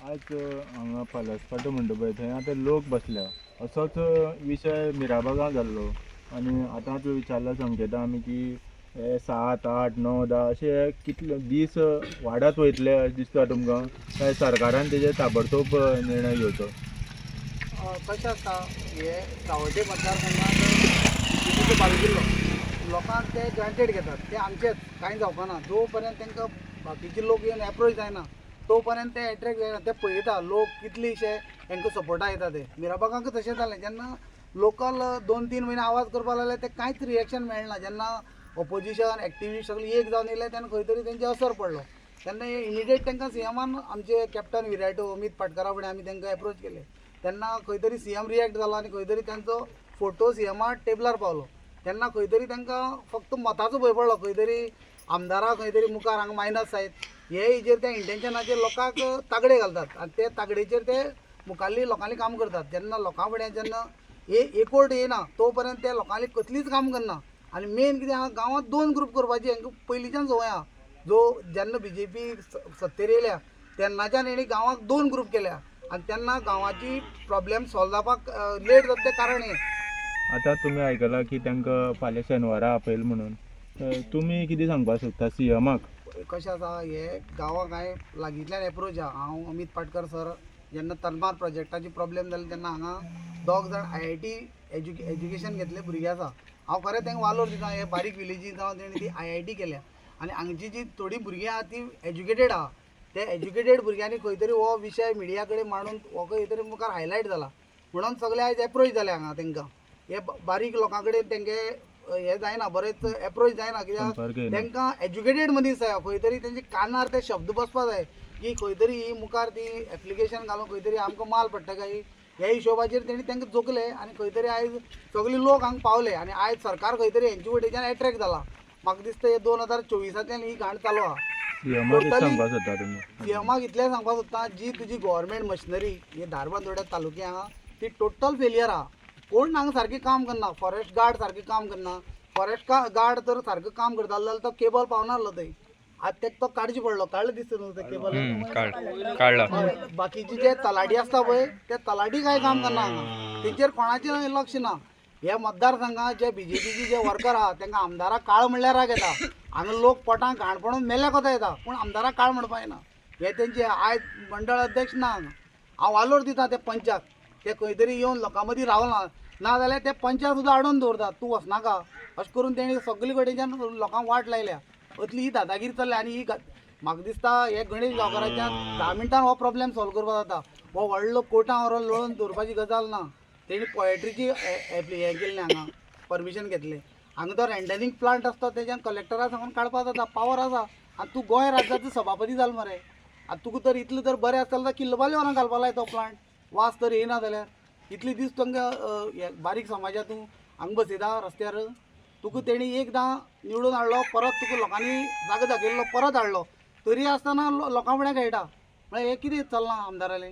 आज हांगा पलासपाट म्हणटा पळय थंय आतां लोक बसल्या असोच विशय मिराबागा जाल्लो आनी आतां तुवें विचारला संकेता आमी की हे 7, 8, 9, 10 अशे कितले दीस वाडत वयतले अशें दिसता तुमकां काय सरकारान तेजेर ताबडतोब निर्णय घेवचो? कशें आसता हे सावड्डे मतदारसंघात बावी जिल्लो लोकांक ते ग्रांटेड घेतात ते आमचेच कांय जावपाना जो पर्यंत तांकां बाकीचे लोक येवन एप्रोच जायना तो पर्यंत ते एट्रॅक्ट जायना ते पळयता लोक कितलेशे तांकां सपोर्टा येता ते मिराबागांक तशें जालें जेन्ना लोकल 2-3 म्हयने आवाज करपाक लागले ते कांयच रिएक्शन मेळना जेन्ना ऑपोजिशन एक्टिविस्ट सगळीं एक जावन येयले तेन्ना खंय तरी तेंचे असर पडलो तेन्ना इमिडिएट तांकां सीएमान आमचे कॅप्टन विराटो अमित पाटकरा फुडें आमी तांकां एप्रोच केले तेन्ना खंय तरी सीएम रिएक्ट जालो आनी खंय तरी तांचो फोटो सीएमा टेबलार पावलो तेन्ना खंय तरी तांकां फक्त मताचो भंय पडलो खंय तरी आमदारां खंय तरी मुखार हांगा मायनस आयत हे हेजेर त्या इंटेन्शनाचेर लोकांक तागडे घालतात आनी ते तागडेचेर ते मुखाल्ली लोकांनी काम करतात जेन्ना लोकां फुडें जेन्ना एकवट येयना तो पर्यंत ते लोकांनी कसलीच काम करना आनी मेन कितें आहा गांवांत 2 ग्रूप करपाची हांकां पयलींच्यान संवय आहा जो जेन्ना बीजेपी सत्तेर येयल्या तेन्नाच्यान हेणी गांवांक 2 ग्रूप केल्या आनी तेन्ना गांवाची प्रॉब्लेम सॉल्व जावपाक लेट जाता तें कारण हें आतां तुमी आयकलां की तांकां फाल्यां शेनवारा आपयल म्हणून तुमी कितें सांगपाक सोदता सीएमाक? कशें आसा हे गांवांक हांवें लागींतल्यान एप्रोच आहा हांव अमित पाटकर सर जेन्ना तनमार प्रोजेक्टाची प्रॉब्लेम जाली तेन्ना हांगा 2 जाण IIT एज्युकेशन घेतले भुरगे आसा हांव खरें तांकां वालोर दिता हे बारीक विलेजी जावन तेणी ती IIT केल्या आनी हांगची जी थोडी भुरगीं आहा ती एज्युकेटेड आहा ते एज्युकेटेड भुरग्यांनी खंय तरी हो विशय मिडिया कडेन मांडून हो खंय तरी मुखार हायलायट जाला म्हणून सगळे आयज एप्रोच जाले हांगा तांकां हे बारीक लोकां कडेन तेंगे हे जायना बरेच एप्रोच जायना कित्याक तांकां एज्युकेटेड मनीस जाय खंय तरी तेंचे कानार ते शब्द बसपा जाय की खंय तरी ही मुखार ती एप्लिकेशन घालून खंय तरी आमकां माल पडटा काय ह्या हिशोबाचेर तेणी तांकां जोखले आनी खंय तरी आयज सगळे लोक हांगा पावले आनी आयज सरकार खंय तरी हेंचे वटेच्यान एट्रॅक्ट जाला म्हाका दिसता हे 2024 ही घाण चालू आहा सीएमाक इतलें सांगपाक सोदता जी तुजी गव्हर्मेंट मशिनरी ही धारबांदोड्या तालुके आहा ती टोटल फेलियर आहा कोण हांगा सारकें काम करना फॉरेस्ट गार्ड सारकें काम करना फॉरेस्ट गार्ड तर सारकें काम करतालो जाल्यार तो केबल पावनासलो थंय आज तेका तो काडची पडलो काडलो दिसता न्हू ते केबल काडला बाकीचे जे तलाडी आसता पळय ते तलाडी कांय काम करना हांगा तेंचेर कोणाचें लक्ष ना ह्या मतदारसंघात जे बीजेपीचे जे वर्कर आहा तांकां आमदाराक काळ म्हणल्यार राग येता हांगा लोक पोटांक घाण पडून मेल्या कोता येता पूण आमदाराक काळ म्हणपा येना हे तेंचे आयज मंडळ अध्यक्ष ना हांगा हांव वालोर दिता ते पंचाक ते खंय तरी येवन लोकां मदीं रावना ना जाल्यार ते पंचाक सुद्दां आडोवन दवरतात तूं वचनाका अशें करून तेणी सगळे कडेच्यान लोकांक वाट लायल्या असली ही दादागिरी चल्ल्या आनी ही म्हाका दिसता हे गणेश गांवकाराच्या 10 मिनटान हो प्रॉब्लेम सॉल्व करपा जाता हो व्हडलो कोर्टां व्हरून लढोवन दवरपाची गजाल ना तेणी पोएट्रीची हे केल्लें हांगा परमिशन घेतलें हांगा तो रेंडनिंग प्लांट आसता तेज्यान कलेक्टरा सांगून काडपाक जाता पावर आसा आनी तूं गोंय राज्याचो सभापती जाल मरे आतां तुका तर इतलें जर बरें आसतलें जाल्यार किल्लबाली व्हरोन घालपा लाय तो प्लांट वास तर येयना जाल्यार इतले दीस तांकां बारीक समाजातूं हांगा बसयता रस्त्यार तुका तेणी एकदां निवडून हाडलो परत तुका लोकांनी जागो दाखयल्लो परत हाडलो तरी आसतना लोकां फुडें खेळटा म्हळ्यार हें कितें चलना आमदारालें